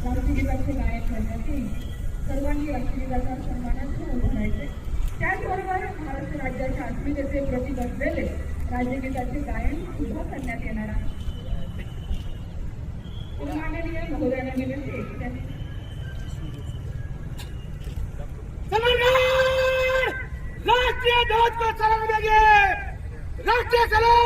राष्ट्रगीताचे गायन करण्यात येईल. सर्वांनी राष्ट्रगीताचा सन्मानार्थ उभं राहायचे. त्याचबरोबर महाराष्ट्र राज्याच्या अस्मितेचे प्रतीक असलेले राज्यगीताचे गायन सुद्धा करण्यात येणार आहे. माननीय महोदयांना विनंती राष्ट्रीय ध्वज को सलाम देंगे। राष्ट्रीय सलाम।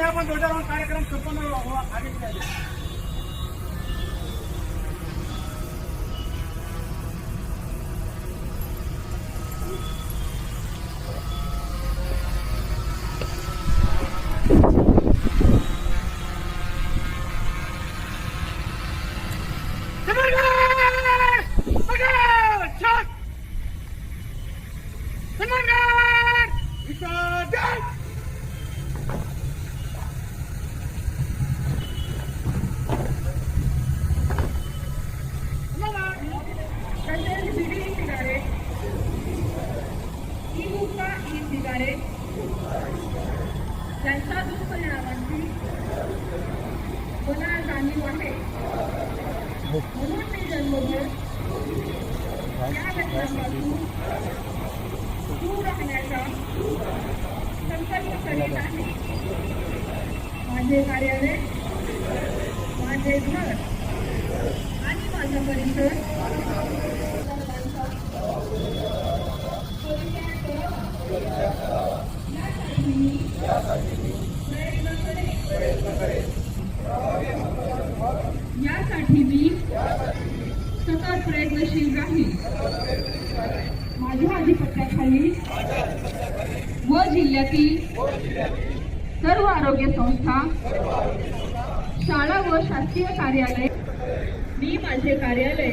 आपण ध्वजारोहण कार्यक्रम संपन्न आगे त्यांच्या दुष्परिणामांची मला जाणीव आहे. म्हणून मी जन्मभर या घटनांपासून दूर राहण्याचा संकल्प करीत आहे. माझे कार्यालय, माझे घर आणि माझा परिसर यासाठी मी सतत प्रयत्नशील राहील. माझ्या अधिपत्याखाली व जिल्ह्यातील सर्व आरोग्य संस्था, शाळा व शासकीय कार्यालय, मी माझे कार्यालय,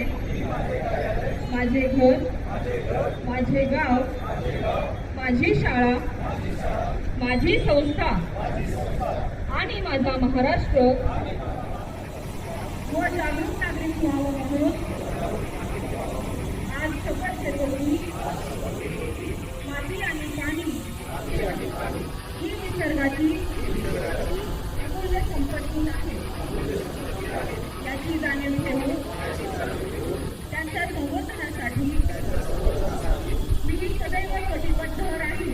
माझे घर, माझे गाव, माझी शाळा, माझी संस्था आणि माझा महाराष्ट्र व जागरूक नागरिक व्हावा म्हणून आज शपथ घेतो की माती आणि पाणी ही निसर्गाची अमूल्य संपत्ती आहे याची जाणीव ठेवून त्यांच्या संवर्धनासाठी मी सदैव कटिबद्ध राहील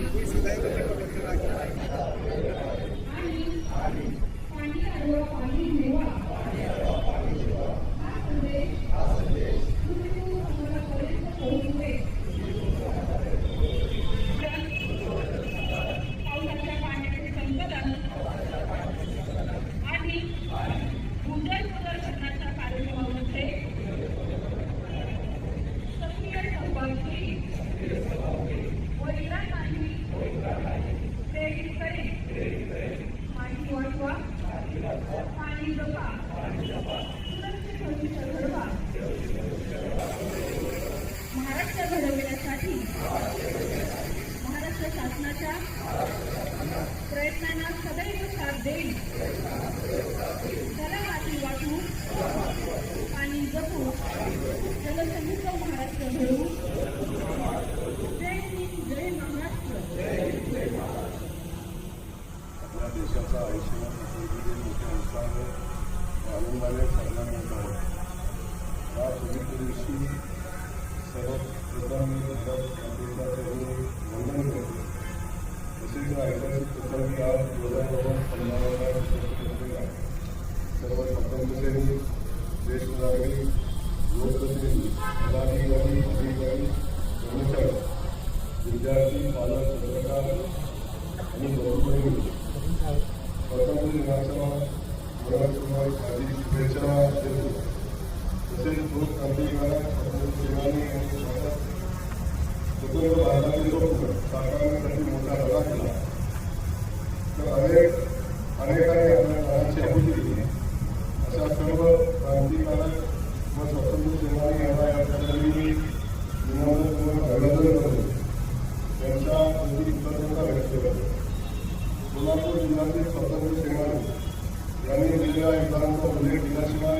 आणि पाणी आडवा पाणी ठेवा हा संदेश गुरु समाजापर्यंत पोहोचवे पावसाच्या पाण्याचे संकलन आणि भूजल प्रदर्शनाच्या कार्यक्रमामध्ये सक्रिय सहभागी व इतरांनाही प्रेरित करेल पाणी वाचवा पाणी जपा सुरक्षित भविष्य घडवा महाराष्ट्र घडविण्यासाठी महाराष्ट्र शासनाच्या प्रयत्नांना सदैव साथ देईल त्याला माती वाचू पाणी जपू जलसमृद्ध महाराष्ट्र घडवू जय हिंद जय महाराष्ट्र आपल्या देशाचा आयुष्यात वेगवेगळे मोठ्या उत्साहाने आनंदाने साजरा करत आहोत. या पवित्र दिवशी सर्वप्रथम मी भारत क्रांतीचे वंदन करतो. तसेच ऐतिहासिक प्रसंगी आज 2015 सर्व स्वातंत्र्यसैनिक ज्येष्ठ नागरिक लोकप्रतिनिधी पदाधिकारी अधिकारी कर्मचारी विद्यार्थी पालक पत्रकार आणि बंधू स्वातंत्र्य दिनाच्या मनापूर्वक आधी शुभेच्छा देतो. तसेच लोक क्रांतिकारक स्वातंत्र्य सेनानी आणि स्वतंत्र भारतातील लोक साकारण्यासाठी मोठा लढा केला. तर अनेकांनी आपल्या काळाची आहुती दिली. अशा सर्व क्रांतिकारक व स्वातंत्र्य सेनानी यांना या ठिकाणी मी विनम्रपूर्वक अभिनंदन करतो. त्यांच्या प्रति कृतज्ञता व्यक्त करतो. सोलापूर जिल्ह्यातील स्वातंत्र्य सेनानी यांनी दिलेल्या योगदानाचा उल्लेख केल्याशिवाय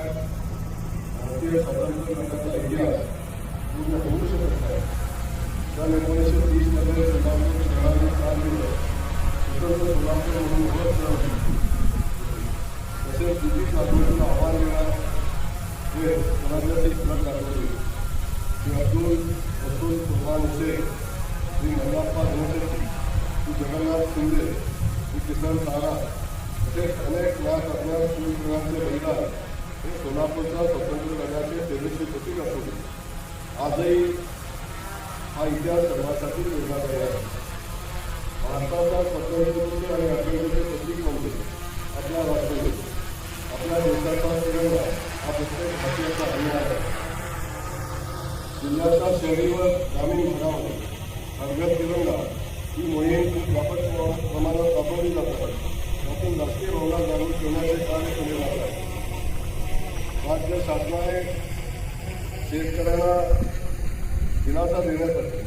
भारतीय स्वातंत्र्य लढ्याचा इतिहास पूर्ण होऊ शकत नाही. सन 1930 मध्ये सोलापूर शहराने काम दिलं. स्वतंत्र सोलापूर म्हणून ओळख मिळवली. तसेच ब्रिटिश राजवटीला आव्हान देणार हे स्वराज्याचे फलक दाखवले. श्री अब्दुल कुर्बान हुसेन, श्री मल्लाप्पा धनशेट्टी, श्री जगन्नाथ शिंदे, श्री किसन तारा तसेच अनेक न्याय अज्ञान सूरवीरांचे बलिदान हे सोलापूरच्या स्वातंत्र्य लढ्याचे तेजस्वी प्रतीक असून आजही हा इतिहास सर्वांसाठी प्रेरणादायी आहे. भारताच्या स्वातंत्र्याचे आणि अखंडतेचे प्रतीक म्हणजे आपला राष्ट्रध्वज. आपल्या देशाचा तिरंगा हा प्रत्येक भारतीयाचा अभिमान आहे. जिल्ह्याच्या शहरी व ग्रामीण भागामध्ये हरघर तिरंगा ही मोहीम खूप व्यापक प्रमाणात राबवली जात आहे. त्यातून राष्ट्रीय भावना जागृत करण्याचे कार्य केले जात आहे. राज्य शासनाने शेतकऱ्यांना दिलासा देण्यासाठी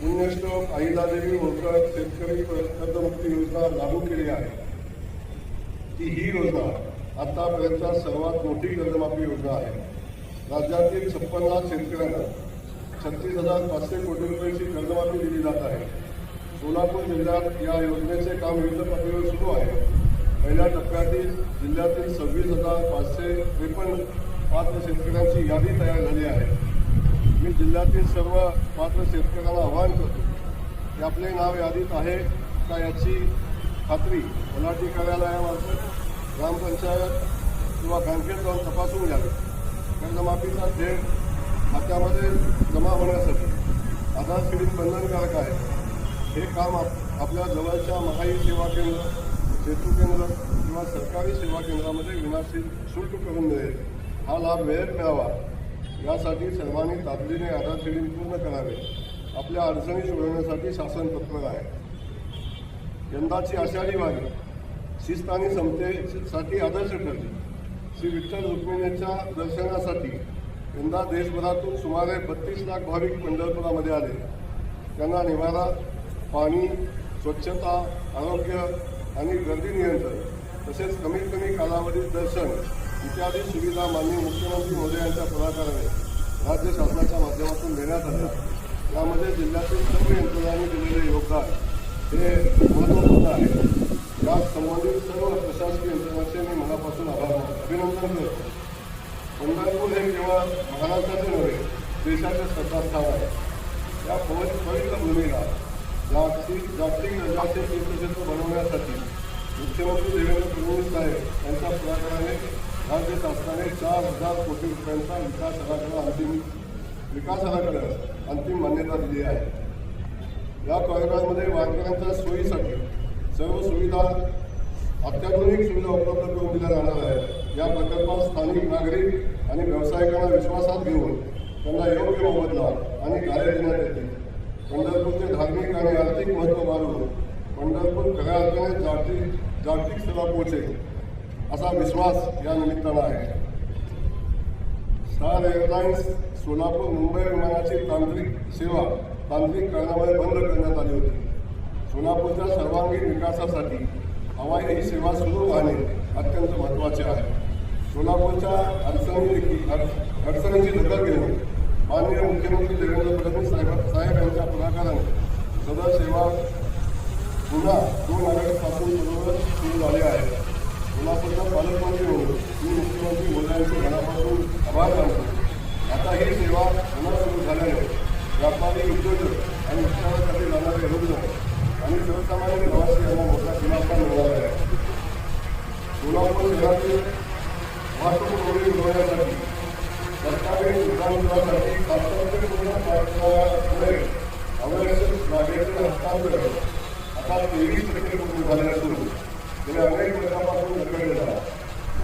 पुण्यश्लोक अहिल्यादेवी होळकर शेतकरी कर्जमुक्ती योजना लागू केली आहे. ही योजना आतापर्यंतच्या सर्वात मोठी कर्जमाफी योजना आहे. राज्यातील 56 लाख शेतकऱ्यांना 36,500 कोटी रुपयांची कर्जमाफी दिली जात आहे. सोलापूर जिल्ह्यात या योजनेचे काम युद्ध पातळीवर सुरू आहे. पहिल्या टप्प्यातील जिल्ह्यातील 26,553 पात्र शेतकऱ्यांची यादी तयार झाली आहे. मी जिल्ह्यातील सर्व पात्र शेतकऱ्यांना आवाहन करतो की आपले नाव यादीत आहे का याची खात्री तलाठी कार्यालयामार्फत ग्रामपंचायत किंवा बँकेत जाऊन तपासून घ्यावे. कर्जमाफीचा थेट खात्यामध्ये जमा होण्यासाठी आधार सीडिंग बंधनकारक आहे. हे काम आपल्या जवळच्या महाई सेवा केंद्र, सेतू केंद्र किंवा सरकारी सेवा केंद्रामध्ये विनाशुल्क करून मिळेल. हा लाभ वेळेत मिळावा यासाठी सर्वांनी तातडीने आधार सीडिंग पूर्ण करावे. आपल्या अडचणी सोडवण्यासाठी शासन तत्पर आहे. यंदाची आषाढी वारी शिस्त आणि समतेसाठी आदर्श ठरली. श्री विठ्ठल रुक्मिणीच्या दर्शनासाठी यंदा देशभरातून सुमारे 32 लाख भाविक पंढरपुरामध्ये आले. त्यांना निवारा, पाणी, स्वच्छता, आरोग्य आणि गर्दी नियंत्रण तसेच कमीत कमी कालावधीत दर्शन इत्यादी सुविधा माननीय मुख्यमंत्री महोदयांच्या पुढाकाराने राज्य शासनाच्या माध्यमातून देण्यात आल्या. यामध्ये जिल्ह्यातील सर्व यंत्रणांनी दिलेले योगदान हे महत्त्वपूर्ण आहे. यात संबंधित सर्व प्रशासकीय यंत्रणांचे मी मनापासून अभिनंदन करतो. पंढरपूर हे केवळ महाराष्ट्राचे नव्हे, देशाचे श्रद्धास्थान आहे. या पवित्र भूमीला जागतिक दर्जाचे तीर्थक्षेत्र बनवण्यासाठी मुख्यमंत्री देवेंद्र फडणवीस साहेब यांच्या पुढाकाराने राज्य शासनाने 4,000 कोटी रुपयांचा विकास आराखड्यास अंतिम मान्यता दिली आहे. या कॉरिडॉरमध्ये वारकऱ्यांच्या सोयीसाठी सर्व सुविधा अत्याधुनिक सुविधा उपलब्ध करून दिल्या जाणार आहेत. या प्रकल्पात स्थानिक नागरिक आणि व्यावसायिकांना विश्वासात घेऊन त्यांना योग्य मोबदला आणि कार्य देण्यात येते. पंढरपूरचे धार्मिक आणि आर्थिक महत्त्व वाढवून पंढरपूर खऱ्या अर्थाने जागतिक स्तरावर पोहोचेल असा विश्वास या निमित्तानं आहे. स्टार एअरलाइन्स सोलापूर मुंबई विमानाची तांत्रिक कारणामुळे बंद करण्यात आली होती. सोलापूरच्या सर्वांगीण विकासासाठी हवाई सेवा सुरू राहणे अत्यंत महत्त्वाचे आहे. सोलापूरच्या अडचणींची दखल घेऊन माननीय मुख्यमंत्री देवेंद्र फडणवीस साहेब यांच्या पुढाकाराने सदर सेवा पुन्हा 2 ऑगस्टपासून सुरू झाली आहे. सोलापूरचा पालकमंत्री म्हणून मी मुख्यमंत्री मोदयांचे मनापासून आभार मानतो. आता ही सेवा पुन्हा सुरू झाल्याने व्यापारी, उद्योजक आणि उपचारासाठी जाणारे रुग्ण आणि सर्वसामान्य प्रवासी यांना मोठा दिलासा मिळणार आहे. सोलापूर शहरातील वाहतूक कोंडी उडवण्यासाठी दस्तावेज उड्डाणपुरासाठी सातत्यपूर्ण प्रयत्नामुळे आवश्यक जागेचे हस्तांतरण आता 23% पूर्ण झाले असून गेल्या अनेक वर्षापासून रखडलेला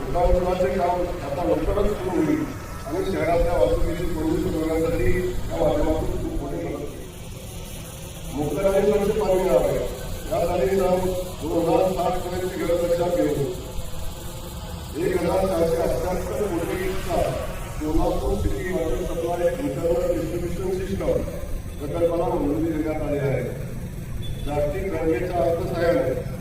उड्डाणपुराचे काम आता लवकरच सुरू होईल आणि शहरातल्या वाहतुकीची कोंडी सोडवण्यासाठी या माध्यमातून खूप मोठी मदत होईल. मुक्तांनी स्वच्छ पाणी मिळावे यासाठी 2060 पर्यंतची गरज लक्षात घेऊन 1,478 कोटीचा Solapur city water supply internal distribution system प्रकल्पाला मंजुरी देण्यात आली आहे. जागतिक बँकेच्या अर्थसहाय्याने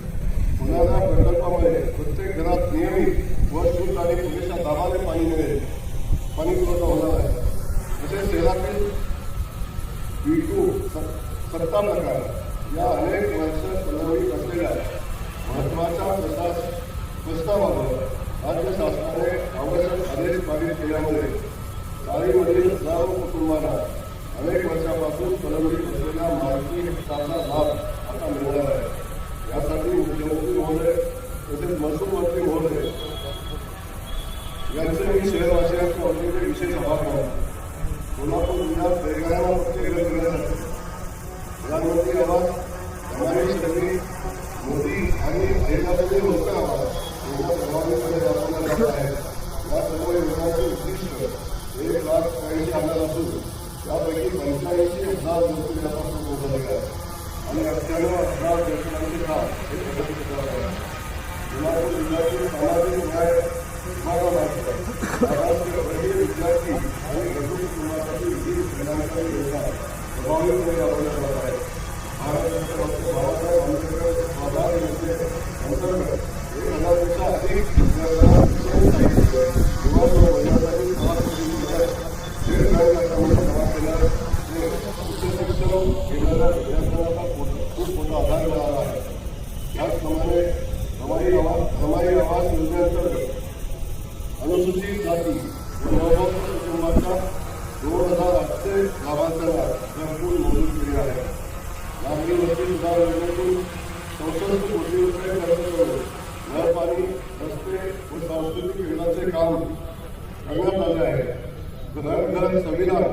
होणाऱ्या प्रकल्पामुळे प्रत्येक घरात नियमित व शुद्ध आणि पुरेशा दाबाने पाणी पुरवठा होणार आहे. तसेच शहरातील B2 सत्ता प्रकार या अनेक वर्ष प्रलंबित असलेल्या महत्त्वाच्या प्रस्तावावर राज्य शासनाने आवश्यक आदेश पारित केल्यामुळे चाळीमधील सर्व कुटुंबांना अनेक वर्षापासून प्रलंबित असलेल्या मालकी हक्काचा लाभ आता मिळणार आहे. यासाठी मुख्यमंत्री महोदय तसेच महसूल मंत्री महोदय यांचे मी शहरवासियांच्या वतीने विशेष आभार मानतो. सोलापूर जिल्ह्यात बेघरांना पक्के घर करण्यासाठी प्रधानमंत्री आवास, रमाई शहरी, मोदी आणि देशातील रोजगार आवास योजना प्रभावीपणे राबवण्यात जात आहे. या सर्व योजनांचे उद्दिष्ट 1,80,000 असून यापैकी 85,000 लोक यापासून मोजले आहेत आणि 98,000 योजनांचे काम हे प्रगतीपथावर आहे. सोलापूर जिल्ह्यातील सामाजिक न्याय विभागामार्फत महाराष्ट्र विद्यार्थी आणि गरजू कुटुंबासाठी विविध कल्याणकारी योजना प्रभावीपणे राबवण्यात जात आहे. महाराष्ट्राचे डॉक्टर बाबासाहेब आंबेडकर आधार योजनेअंतर्गत 1,000पेक्षा अधिक विद्यार्थ्यांना शिक्षण साहित्य किंवा महिन्यासाठी 6 कोटी रुपये स्टेट बँक अकाउंटवर जमा केल्यास उच्च शिक्षण घेणाऱ्या विद्यार्थ्यांना खूप मोठा आधार मिळाला आहे. त्याचप्रमाणे रमाई आवास योजनेअंतर्गत अनुसूचित जाती व नवबौद्ध कुटुंबाच्या 2,800 लाभार्थ्यांना घरकुल मंजूर केली आहे. नागरी वस्ती सुधार योजनेतून 64 कोटी रुपये खर्च करून नळ पाणी, रस्ते व सांस्कृतिक विकासाचे काम करण्यात आले आहे. घर घर संविधान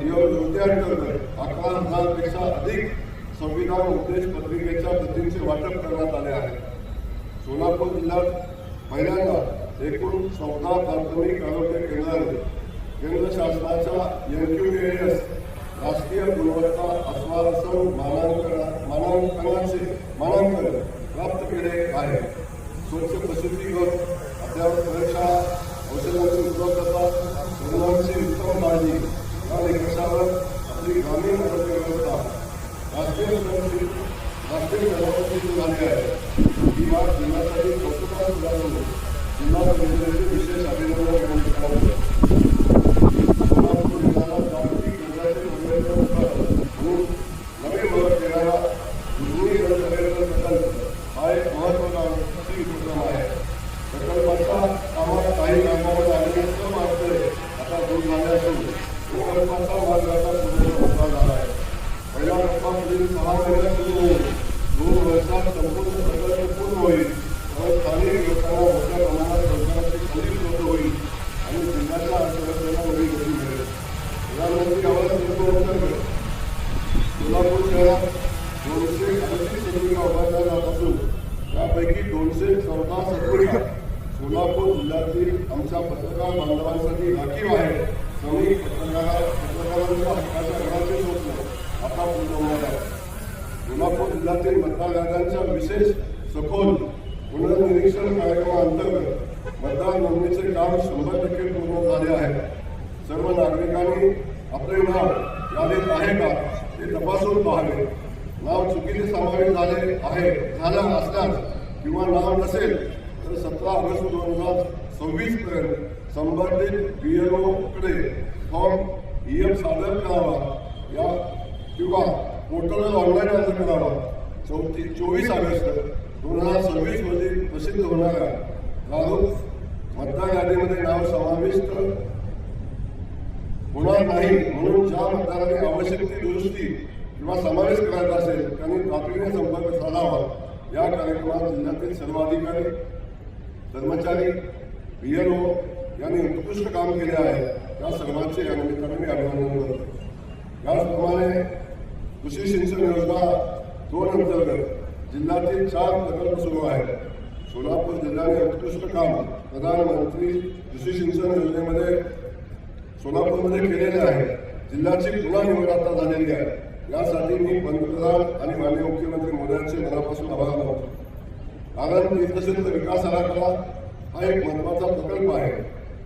योजनेअंतर्गत 11,000पेक्षा अधिक संविधान उपदेश पत्रिकेच्या प्रतींचे वाटप करण्यात आले आहे. सोलापूर जिल्ह्यात पहिल्यांदा एकूण 14 प्राथमिक आरोग्य केंद्रांनी केंद्र शासनाच्या NQAS राष्ट्रीय गुणवत्ता आश्वासन मानांकन प्राप्त केले आहे. स्वच्छ प्रसूतीगृह, अद्ययावत प्रयोगशाळा, औषधांची उपलब्धता, रुग्णांची उत्तम काळजी या निकषावर आपली ग्रामीण आरोग्य व्यवस्था राष्ट्रीय स्तरावरती झाली आहे. ही बाब जिल्ह्यासाठी कौतुकास्पद सुधारणा जिल्हा परिषदेचे विशेष अभिनंदन करण्यात आणि जिल्ह्याच्या अर्थव्यवस्थेला नवी गती मिळेल. प्रधानमंत्री आवास योजनेअंतर्गत सोलापूर शहरात 238 सदनिका उभारल्या जात असून त्यापैकी 214 सदनिका सोलापूर जिल्ह्यातील आमच्या पत्रकार बांधवांसाठी राखीव आहे. कमी पत्रकारांच्या हक्काच्या घराचे स्वप्न आता पूर्ण होणार आहे. सोलापूर जिल्ह्यातील मतदार याद्यांच्या विशेष सखोल पुनर्निरीक्षण कार्यक्रमाअंतर्गत मतदार नोंदणीचे काम 100% पूर्ण झाले आहे. सर्व नागरिकांनी आपले नाव यादीत आहे का ते तपासून पाहावे. नाव चुकीचे समावेश झालं असल्यास किंवा नाव नसेल तर 17 ऑगस्ट 2026 पर्यंत संबंधित BLO कडे फॉर्म EM सादर करावा किंवा पोर्टलवर ऑनलाईन अर्ज करावा. 24 ऑगस्ट 2026 रोजी प्रसिद्ध होणाऱ्या प्रारूप मतदार यादीमध्ये नाव समाविष्ट होणार नाही म्हणून ज्या मतदारांनी आवश्यक ती दुरुस्ती किंवा समावेश करायचा असेल त्यांनी तातडीने संपर्क साधावा. या कार्यक्रमात जिल्ह्यातील सर्व अधिकारी कर्मचारी BLO यांनी उत्कृष्ट काम केले आहे. त्या सर्वांचे या निमित्ताने मी अभिनंदन करतो. याचप्रमाणे कृषी सिंचन योजना 2 अंतर्गत जिल्ह्यातील 4 प्रकल्प सुरू आहेत. सोलापूर जिल्ह्याने उत्कृष्ट काम प्रधानमंत्री कृषी सिंचन योजनेमध्ये सोलापूरमध्ये केलेले आहे. जिल्ह्याची पुन्हा निवड आता झालेली आहे. यासाठी मी पंतप्रधान आणि माननीय मुख्यमंत्री मोदयांचे मनापासून आभार मानतो. कारण तीर्थक्षेत्र विकास आराखडा हा एक महत्त्वाचा प्रकल्प आहे.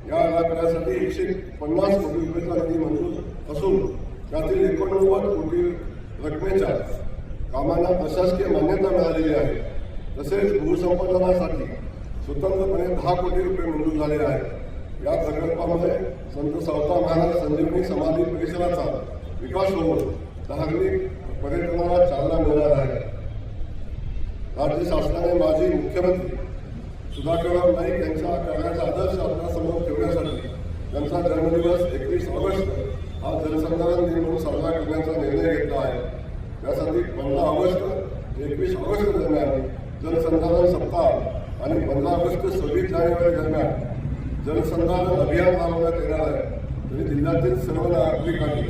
या आराखड्यासाठी 150 कोटी रुपयाचा निधी मंजूर असून त्यातील 89 कोटी रकमेच्या कामांना प्रशासकीय मान्यता मिळालेली आहे. तसेच भूसंपादनासाठी स्वतंत्रपणे 10 कोटी रुपये मंजूर झाले आहेत. या प्रकल्पामुळे संत सावता महाराज संजीवनी समाधी परिसराचा विकास होऊन धार्मिक पर्यटनाला चालना मिळणार आहे. राज्य शासनाने माजी मुख्यमंत्री सुधाकरराव नाईक यांच्या कार्याचा आदर्श आपल्यासमोर ठेवण्यासाठी त्यांचा जन्मदिवस 21 ऑगस्ट हा जलसंधारण दिन म्हणून साजरा करण्याचा निर्णय घेतला आहे. त्यासाठी 15 ऑगस्ट ते 21 ऑगस्ट दरम्यान जलसंधारण सप्ताह आणि 15 ऑगस्ट ते 26 जानेवारी दरम्यान जलसंधारण अभियान राबवण्यात येणार आहे. तरी जिल्ह्यातील सर्व नागरिकांनी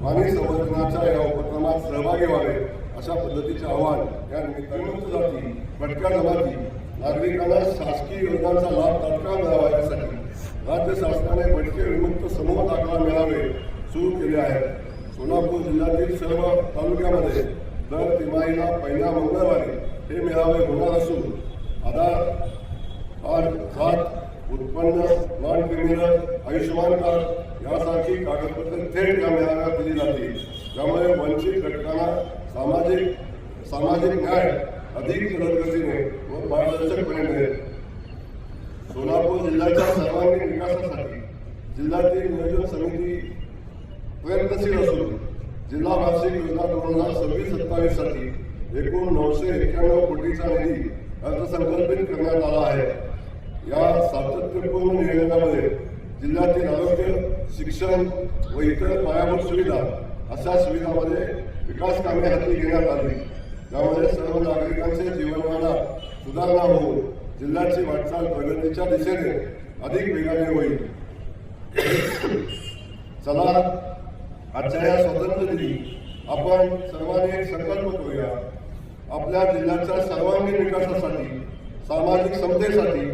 पाणी संवर्धनाच्या या उपक्रमात सहभागी व्हावे अशा पद्धतीचे आवाहन या निमित्ताने विमुक्त जाती भटक्या जमाती नागरिकांना शासकीय योजनांचा लाभ तात्काळ मिळावा यासाठी राज्य शासनाने भटके विमुक्त समूह दाखला मेळावे सुरू केले आहेत. सोलापूर जिल्ह्यातील सर्व तालुक्यामध्ये दर तिमाहीला पहिल्या मंगळवारी हे मेळावे होणार असून आधार जात उत्पन्न नॉन क्रिमिनल आयुष्यमान कार्ड यासारखी कागदपत्रे थेट या मेळाव्यात दिली जातील. त्यामुळे वंचित घटकांना सामाजिक न्याय अधिक जलदगतीने व पारदर्शकपणे मिळेल. सोलापूर जिल्ह्याच्या सर्वांगीण विकासासाठी जिल्ह्यातील नियोजन समिती प्रयत्नशील असून जिल्हा वार्षिक योजना 2026-27 साठी एकूण 991 कोटीचा निधी अर्थसंकल्पित करण्यात आला आहे. या सातत्यपूर्ण नियोजनामध्ये जिल्ह्यातील आरोग्य शिक्षण व इतर पायाभूत सुविधा अशा सुविधांमध्ये विकास कामे हाती घेण्यात आली. त्यामुळे सर्व नागरिकांचे जीवनमानात सुधारणा होऊन जिल्ह्याची वाटचाल प्रगतीच्या दिशेने अधिक वेगाने होईल. चला आजच्या या स्वातंत्र्य दिनी आपण सर्वांनी एक संकल्प करूया. आपल्या जिल्ह्याच्या सर्वांगीण विकासासाठी सामाजिक समतेसाठी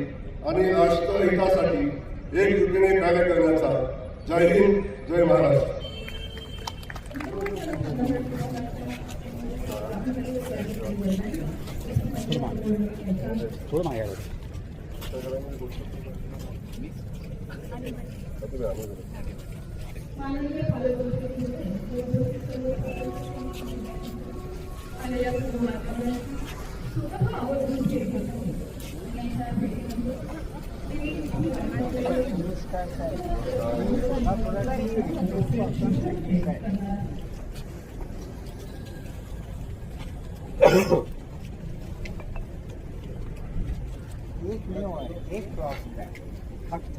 आणि राष्ट्रहितासाठी एकजुटीने कार्य करण्याचा. जय हिंद, जय महाराष्ट्र. माननीय पालकमंत्री आणि या स्वतः आवर्जून एक क्रॉस फक्त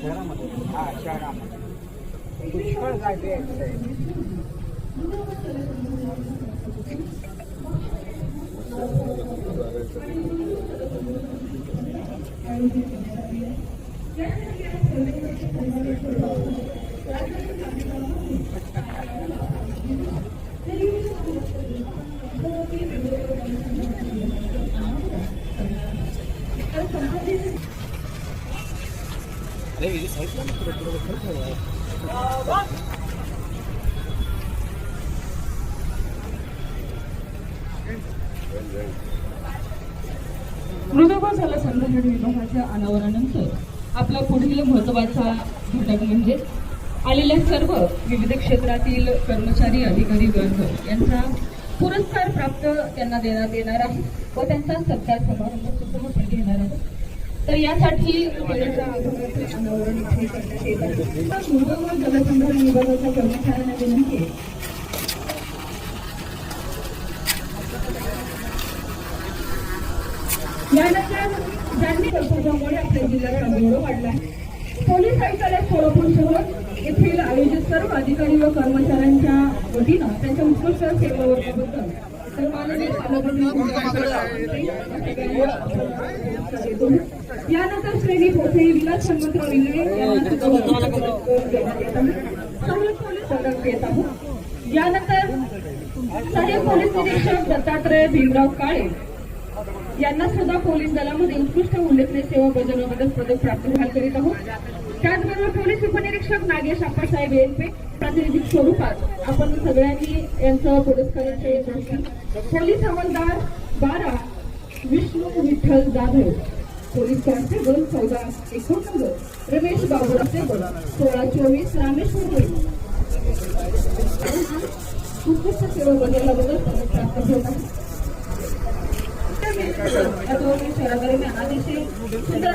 शहरामध्ये हा शहरामध्ये पुष्कळ जागे आहेत. आयोजित करण्यात आली आहे. यासाठी आज सर्वेपक्षीय सन्मानित राज्याच्या नागरिकांमध्ये तर संबंधित मृदुबळ जलसंधारण विभागाच्या अनावरणानंतर आपला पुढील महत्त्वाचा घटक म्हणजे आलेल्या सर्व विविध क्षेत्रातील कर्मचारी अधिकारी वर्ग यांचा पुरस्कार प्राप्त त्यांना देण्यात येणार आहे व त्यांचा सत्कार समारंभ सुद्धा आपण घेणार आहोत. तर यासाठी वेळेच्या अभावाचे अनावरण इथे करण्यात येत आहे. तर मृदुबळ जलसंधारण विभागाच्या कर्मचाऱ्यांना विनंती आहे. यानंतर ज्यांनी कर्तव्यामुळे आपल्या जिल्ह्याचा गौरव वाढला आहे, पोलीस आयुक्तालय सोलापूर शहर येथील आयोजित सर्व अधिकारी व कर्मचाऱ्यांच्या वतीनं त्यांच्या उत्कृष्ट सेवाबद्दल तर माननीय यानंतर श्रेणी पोथे विलास हनुमंतराव इंगळे यांना सुद्धा देण्यात येत आहे. सहाय्यक पोलीस पदक देत आहोत. यानंतर सहाय्यक पोलीस निरीक्षक दत्तात्रय भीमराव काळे यांना सुद्धा पोलीस दलामध्ये उत्कृष्ट उल्लेखनीय सेवा बजावण्याबद्दल पदक प्राप्त करीत आहोत. त्याचबरोबर पोलीस उपनिरीक्षक नागेश आप्पासाहेब एनपे प्रातिनिधिक स्वरूपात आपण सगळ्यांनी यांचं पुरस्काराचे पोलीस हवालदार 12 विष्णू विठ्ठल जाधव, पोलीस कॉन्स्टेबल 1489 रमेश बाबूराव सेबल, 1624 रामेश्वर उत्कृष्ट सेवा बजावल्याबद्दल पदक प्राप्त होत आहे. शहरादरम्यान अतिशय सुंदर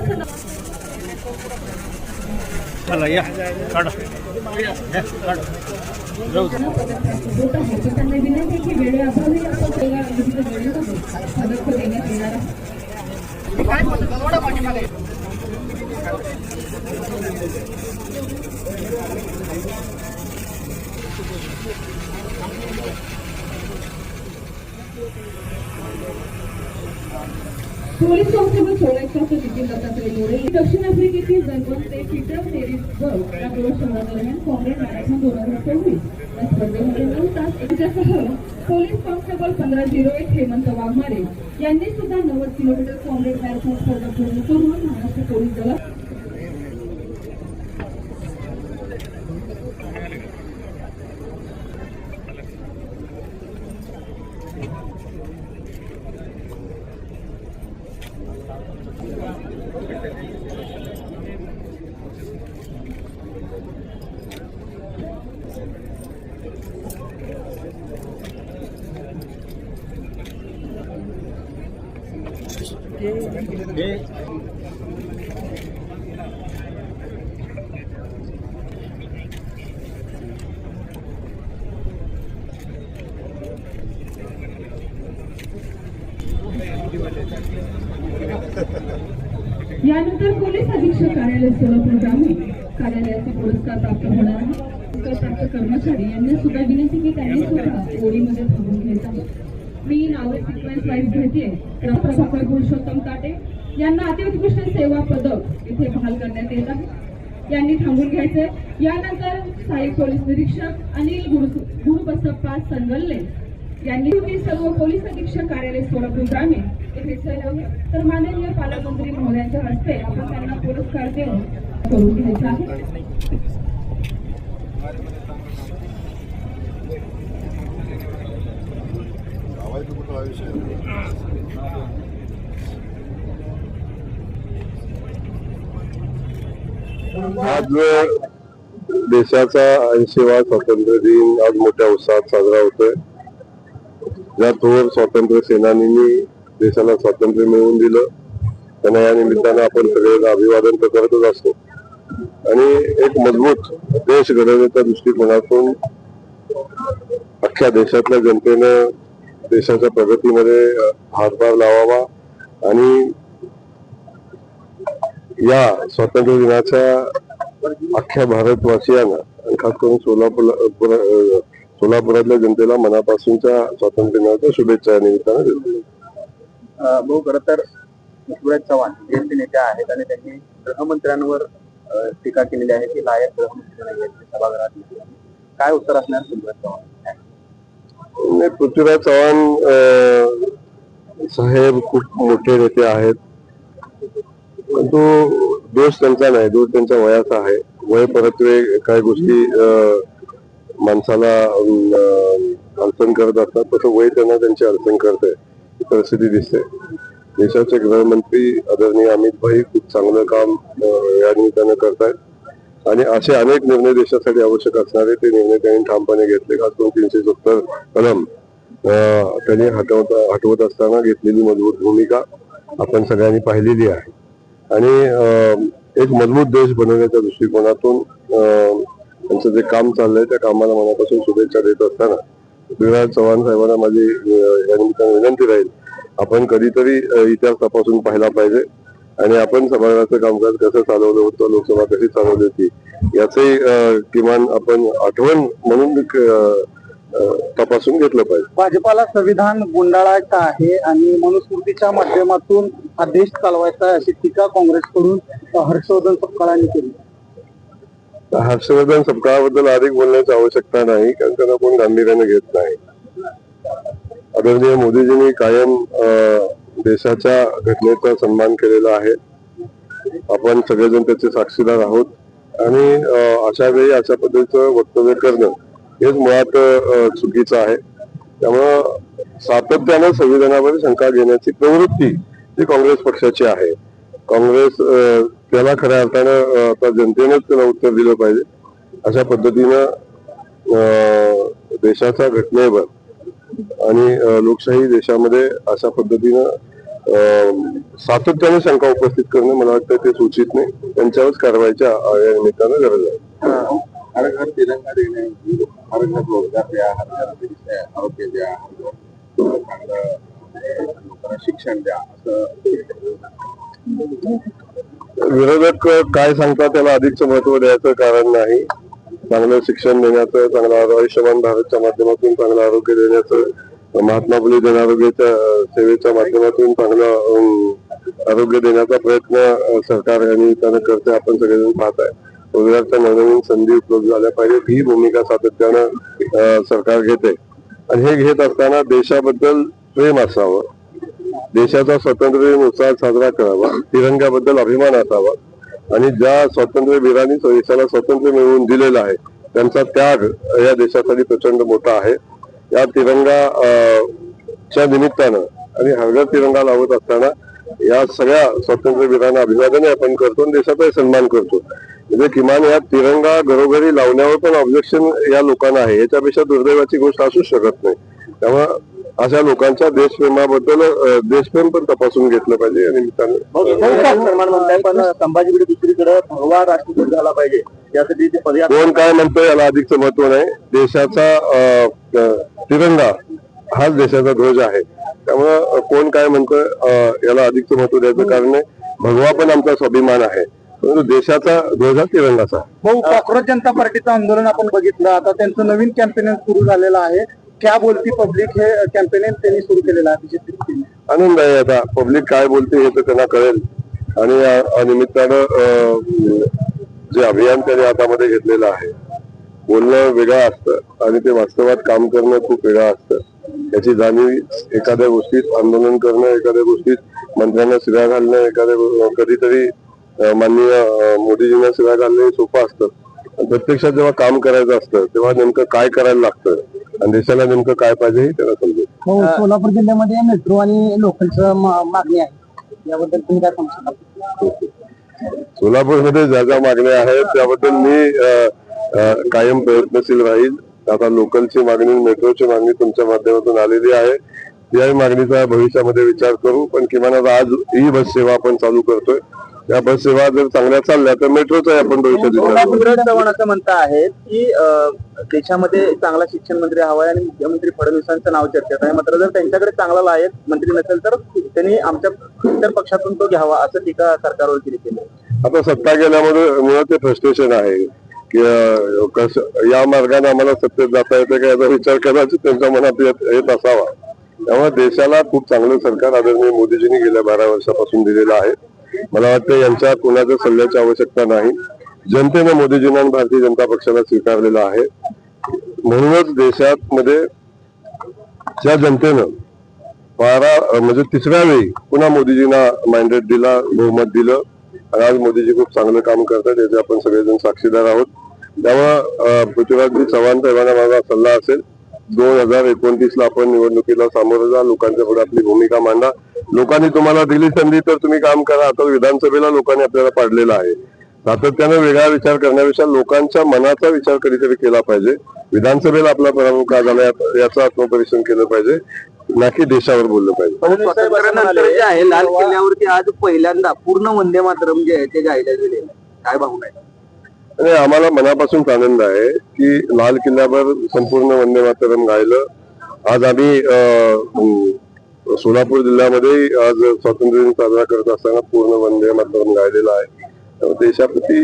चला या काढा त्यांना विनंती की वेळेअभावी आपण पदक देण्यात येणार आहे. पोलीस कॉन्स्टेबल 1691 जितेंद्र दत्तात्रय मोरे दक्षिण आफ्रिकेतील दरबन ते पीटरसबर्ग या प्रवासादरम्यान कॉम्रेड मॅरेथॉन 2024 या स्पर्धेमध्ये 9 तास यांच्यासह पोलीस कॉन्स्टेबल 1501 हेमंत वाघमारे यांनी सुद्धा 90 किलोमीटर कॉम्रेड मॅरेथॉन स्पर्धा पूर्ण करून महाराष्ट्र पोलीस दलात यानंतर पोलीस अधीक्षक कार्यालय सोलापूर ग्रामीण कार्यालयाचे पुरस्कार प्राप्त होणार आहे. पुरस्कार प्राप्त कर्मचारी यांना सुद्धा विनंती की त्यांनी सुद्धा ओळीमध्ये थांबून घ्यायचा. मी नावे सिक्वेन्स वाईज घेते. प्रभाकर पुरुषोत्तम काटे यांना अतिउत्कृष्ट सेवा पदक इथे बहाल करण्यात येत आहे. यांनी थांबून घ्यायचे. यानंतर सहाय्यक पोलीस निरीक्षक अनिल गुरुबसप्पा संगल्ले यांनी सर्व पोलीस अधीक्षक कार्यालय सोलापूर ग्रामीण येथे सैलावे तर माननीय पालकमंत्री महोदयांच्या हस्ते आपण त्यांना पुरस्कार देऊन करून घ्यायचा आहे. आज देशाचा 80वा स्वातंत्र्य दिन आज मोठ्या उत्साहात साजरा होतोय. ज्या थोर स्वातंत्र्य सेनानींनी देशाला स्वातंत्र्य मिळवून दिलं त्यांना या निमित्तानं आपण सगळ्यांना अभिवादन तर करतच असतो आणि एक मजबूत देश घडवण्याच्या दृष्टिकोनातून अख्ख्या देशातल्या जनतेनं देशाच्या प्रगतीमध्ये हातभार लावावा आणि या स्वातंत्र्य दिनाच्या अख्ख्या भारतवासियांना आणि खास करून सोलापुरातल्या जनतेला मनापासूनच्या स्वातंत्र्य दिनाच्या शुभेच्छा या निमित्तानं देतो. भाऊ खरं तर पृथ्वीराज चव्हाण ज्येष्ठ नेते आहेत आणि त्यांनी गृहमंत्र्यांवर टीका केलेली आहे की लायक गृहमंत्री नाही आहेत सभागृहात. काय उत्तर असणार पृथ्वीराज चव्हाण? पृथ्वीराज चव्हाण साहेब खूप मोठे नेते आहेत, परंतु दोष त्यांचा नाही, दोष त्यांच्या वयाचा आहे. वय परत्वे काही गोष्टी माणसाला अडचण करत असतात, तसं वय त्यांना त्यांची अडचण करते परिस्थिती दिसते. देशाचे गृहमंत्री आदरणीय अमित भाई खूप चांगलं काम या निमित्तानं करतायत आणि असे अनेक निर्णय देशासाठी आवश्यक असणारे ते निर्णय त्यांनी ठामपणे घेतले. खास करून 370 कलम त्यांनी हटवत असताना घेतलेली मजबूत भूमिका आपण सगळ्यांनी पाहिलेली आहे आणि एक मजबूत देश बनवण्याच्या दृष्टिकोनातून त्यांचं जे काम चाललंय त्या कामाला मनापासून शुभेच्छा देत असताना पृथ्वीराज चव्हाण साहेबांना माझी या निमित्ताने विनंती राहील, आपण कधीतरी इतिहास तपासून पाहिला पाहिजे आणि आपण सभागृहाचं कामकाज कसं चालवलं होतं, लोकसभा कशी चालवली होती याचे किमान आपण आठवण म्हणून तपासून घेतलं पाहिजे. भाजपाला संविधान गुंडाळायचं आहे आणि मनुस्मृतीच्या माध्यमातून हा देश चालवायचा आहे अशी टीका काँग्रेसकडून हर्षवर्धन सपकाळांनी केली. हर्षवर्धन सपकाळाबद्दल अधिक बोलण्याची आवश्यकता नाही, कारण त्यांना कोण गांभीर्याने घेत नाही. आदरणीय मोदीजींनी कायम देशाच्या घटनेचा सन्मान केलेला आहे. आपण सगळेजण त्याचे साक्षीदार आहोत आणि अशा वेळी अशा पद्धतीचं वक्तव्य करणं हेच मुळात चुकीचं आहे. त्यामुळं सातत्यानं संविधानावर शंका घेण्याची प्रवृत्ती ही काँग्रेस पक्षाची आहे. काँग्रेस त्याला खऱ्या अर्थानं आता जनतेनेच त्याला उत्तर दिलं पाहिजे. अशा पद्धतीनं देशाच्या घटनेवर आणि लोकशाही देशामध्ये अशा पद्धतीनं सातत्याने शंका उपस्थित करणं मला वाटतं ते सूचित नाही. त्यांच्यावरच कारवाईच्या या निमित्तानं गरज आहे. हर घर तिरंगा देणे, हर घर रोजगार द्या, हर घर आरोग्य द्या, चांगलं लोकांना शिक्षण द्या असं विरोधक काय सांगतात त्याला अधिकचं महत्व द्यायचं कारण नाही. चांगलं शिक्षण देण्याचं, चांगलं आयुष्यमान भारतच्या माध्यमातून चांगलं आरोग्य देण्याचं, महात्मा फुले जन आरोग्याच्या सेवेच्या माध्यमातून चांगलं आरोग्य देण्याचा प्रयत्न सरकार यांनी त्यानं करते. आपण सगळेजण पाहत आहे. रोजगारच्या नवनवीन संधी उपलब्ध झाल्या पाहिजेत ही भूमिका सातत्यानं सरकार घेते आणि हे घेत असताना देशाबद्दल प्रेम असावं, देशाचा स्वातंत्र्यदिन साजरा करावा, तिरंग्याबद्दल अभिमान असावा आणि ज्या स्वातंत्र्यवीरांनी देशाला स्वातंत्र्य मिळवून दिलेलं आहे त्यांचा त्याग या देशासाठी प्रचंड मोठा आहे. या तिरंगाच्या निमित्तानं आणि हर घर तिरंगा लावत असताना या सगळ्या स्वातंत्र्यवीरांना अभिवादन आपण करतो आणि देशाचाही सन्मान करतो. म्हणजे किमान या तिरंगा घरोघरी लावण्यावर पण ऑब्जेक्शन या लोकांना आहे. याच्यापेक्षा दुर्दैवाची गोष्ट असूच शकत नाही. त्यामुळे अशा लोकांच्या देशप्रेमाबद्दल देशप्रेम पण तपासून घेतलं पाहिजे या निमित्तानं. सन्मान म्हणताय पण संभाजीकडे दुसरीकडे भगवा राष्ट्रध्वज झाला पाहिजे यासाठी कोण काय म्हणतोय याला अधिकचं महत्व नाही. देशाचा तिरंगा हाच देशाचा ध्वज आहे. त्यामुळं कोण काय म्हणतोय याला अधिकचं महत्व द्यायचं कारण नाही. भगवा पण आमचा स्वाभिमान आहे, परंतु देशाचा ध्वज हा तिरंगाचा. भाऊ, कॉक्रोच जनता पार्टीचं आंदोलन आपण बघितलं, आता त्यांचं नवीन कॅम्पेन सुरू झालेलं आहे. क्या बोलती पब्लिक हे कॅम्पेन त्यांनी सुरू केलेलं आहे. बीजेपी आनंद आहे. आता पब्लिक काय बोलते हे तर त्यांना कळेल आणि या निमित्तानं जे अभियान त्यांनी हातामध्ये घेतलेलं आहे, बोलणं वेगळं असतं आणि ते वास्तवात काम करणं खूप वेगळं असतं. याची जाणीव एखाद्या गोष्टीत आंदोलन करणं, एखाद्या गोष्टीत मंत्र्यांना शिव्या घालणं, कधीतरी माननीय मोदीजींना शिव्या घालणं सोपं असतं. प्रत्यक्षात जेव्हा काम करायचं असतं तेव्हा नेमकं काय करायला लागतं आणि देशाला नेमकं काय पाहिजे हे त्याला समजेल. सोलापूर जिल्ह्यामध्ये मेट्रो आणि लोकलचं मागणी आहे, याबद्दल तुम्ही काय सांगू शकता? सोलापूरमध्ये ज्या ज्या मागण्या आहेत त्याबद्दल मी कायम प्रयत्नशील राहील. आता लोकलची मागणी, मेट्रोची मागणी तुमच्या माध्यमातून आलेली आहे. याही मागणीचा भविष्यामध्ये विचार करू. पण किमान आज ही बस सेवा आपण चालू करतोय. या बस सेवा जर चांगल्या चालल्या तर मेट्रोचा आपण भविष्यात विचार करू. पृथ्वीराज चव्हाण असं म्हणता आहेत की देशामध्ये चांगला शिक्षण मंत्री हवा आहे आणि मुख्यमंत्री फडणवीसांचं नाव चर्चेत आहे. मात्र जर त्यांच्याकडे चांगला लायक मंत्री नसेल तर त्यांनी आमच्या इतर पक्षातून तो घ्यावा असं टीका सरकारवर केली. आता सत्ता गेल्यामुळे मुळात ते फ्रस्ट्रेशन आहे की या मार्गाने आम्हाला सत्तेत जाता येते का याचा विचार कदाचित त्यांच्या मनात येत असावा. त्यामुळे देशाला खूप चांगलं सरकार आदरणीय मोदीजींनी गेल्या 12 वर्षापासून दिलेलं आहे. मला वाटतं यांच्या कोणाच्या सल्ल्याची आवश्यकता नाही. जनतेने मोदीजींना आणि भारतीय जनता पक्षाला स्वीकारलेलं आहे. म्हणूनच देशात मध्ये ज्या जनतेनं 12 म्हणजे 3ऱ्या वेळी पुन्हा मोदीजींना मॅन्डेट दिला, बहुमत दिलं आणि आज मोदीजी खूप चांगलं काम करतात याचे आपण सगळेजण साक्षीदार आहोत. त्यामुळं पृथ्वीराजजी चव्हाण साहेबांना माझा सल्ला असेल, 2029ला आपण निवडणुकीला सामोरं जा, लोकांच्या पुढे आपली भूमिका मांडा. लोकांनी तुम्हाला दिली संधी तर तुम्ही काम करा. आता विधानसभेला लोकांनी आपल्याला पाडलेला आहे. सातत्याने वेगळा विचार करण्यापेक्षा लोकांच्या मनाचा विचार कधीतरी केला पाहिजे. विधानसभेला आपला पराभव का झाला याचं आत्मपरीक्षण केलं पाहिजे, ना की देशावर बोललं पाहिजे. स्वातंत्र्यानंतर जे आहे लाल किल्ल्यावरती आज पहिल्यांदा पूर्ण वंदे मातरम जे आहे ते गायला गेले, काय भावना आहे? आणि आम्हाला मनापासून आनंद आहे की लाल किल्ल्यावर संपूर्ण वंदे मातरम गायलं. आज आम्ही सोलापूर जिल्ह्यामध्ये आज स्वातंत्र्य दिन साजरा करत असताना पूर्ण वंदे मातरम गायलेलं आहे. देशाप्रती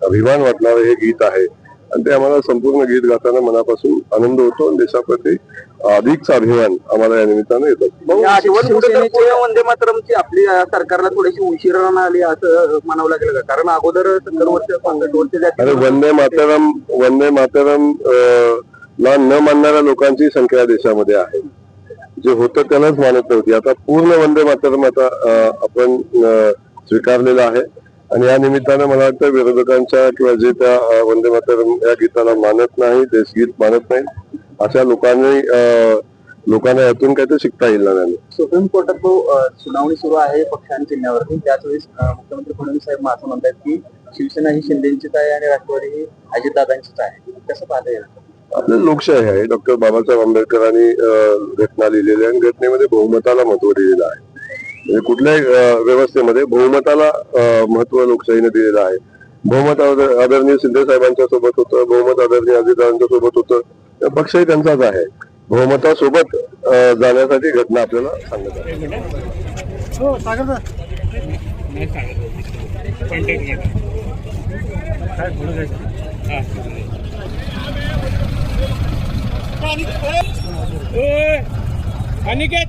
अभिमान वाटणारं हे गीत आहे आणि ते आम्हाला संपूर्ण गीत गाताना मनापासून आनंद होतो. देशाप्रती अधिकचा अभिमान आम्हाला या निमित्तानं येतो. वंदे मातरमची आपली सरकारला थोडीशी उशिरा आली असं म्हणावं लागेल का? कारण अगोदर 70 वर्ष 65 वर्ष अरे वंदे मातरम ला न मानणाऱ्या लोकांची संख्या देशामध्ये आहे. जे होतं त्यालाच मानत नव्हती. आता पूर्ण वंदे मातरम आता आपण स्वीकारलेलं आहे आणि या निमित्तानं मला वाटतं विरोधकांच्या किंवा जे त्या वंदे मातरम या गीताला मानत नाही, देशगीत मानत नाही, अशा लोकांना यातून काय ते शिकता येईल ना. सुप्रीम कोर्टात तो सुनावणी सुरू आहे पक्षांच्या चिन्हावरती. त्याच वेळेस मुख्यमंत्री फडणवीस साहेब असं म्हणतात की शिवसेना ही शिंदेचीच आहे आणि राष्ट्रवादी ही अजितदादांचीच आहे. कसं पाहता येईल? आपली लोकशाही आहे. डॉक्टर बाबासाहेब आंबेडकरांनी घटना लिहिलेली आहे आणि घटनेमध्ये बहुमताला महत्व दिलेलं आहे. म्हणजे कुठल्याही व्यवस्थेमध्ये बहुमताला महत्व लोकशाहीने दिलेलं आहे. बहुमत आदरणीय शिंदे साहेबांच्या सोबत होतं, बहुमत आदरणीय अजितदादांच्या सोबत होतं. पक्षही त्यांचाच आहे. बहुमतासोबत जाण्यासाठी घटना आपल्याला सांगत आहे. अनिकेत